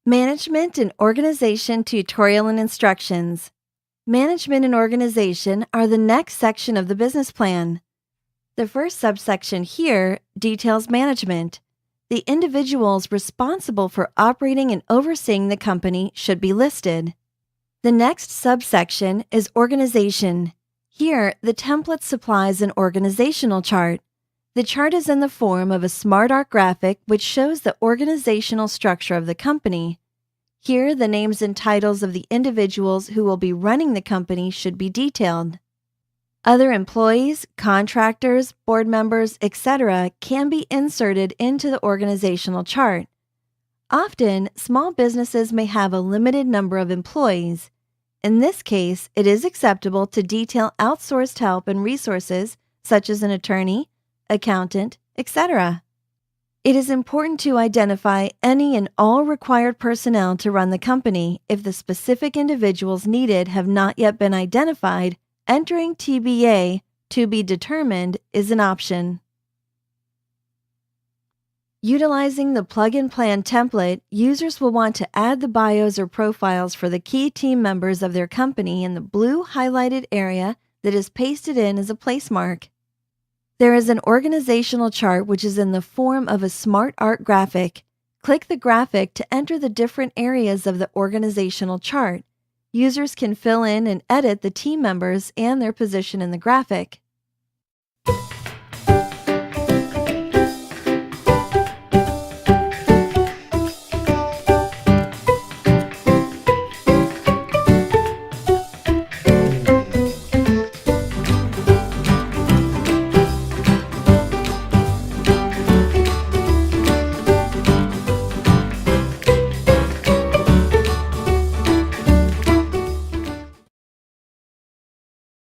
Management and Organization Tutorial and Instructions. Management and organization are the next section of the business plan. The first subsection here details management. The individuals responsible for operating and overseeing the company should be listed. The next subsection is organization. Here, the template supplies an organizational chart. The chart is in the form of a smart art graphic which shows the organizational structure of the company. Here, the names and titles of the individuals who will be running the company should be detailed. Other employees, contractors, board members, etc. can be inserted into the organizational chart. Often, small businesses may have a limited number of employees. In this case, it is acceptable to detail outsourced help and resources such as an attorney, accountant, etc. It is important to identify any and all required personnel to run the company. If the specific individuals needed have not yet been identified, entering TBA, to be determined, is an option. Utilizing the plug-and-plan template, users will want to add the bios or profiles for the key team members of their company in the blue highlighted area that is pasted in as a place mark. There is an organizational chart which is in the form of a smart art graphic. Click the graphic to enter the different areas of the organizational chart. Users can fill in and edit the team members and their position in the graphic.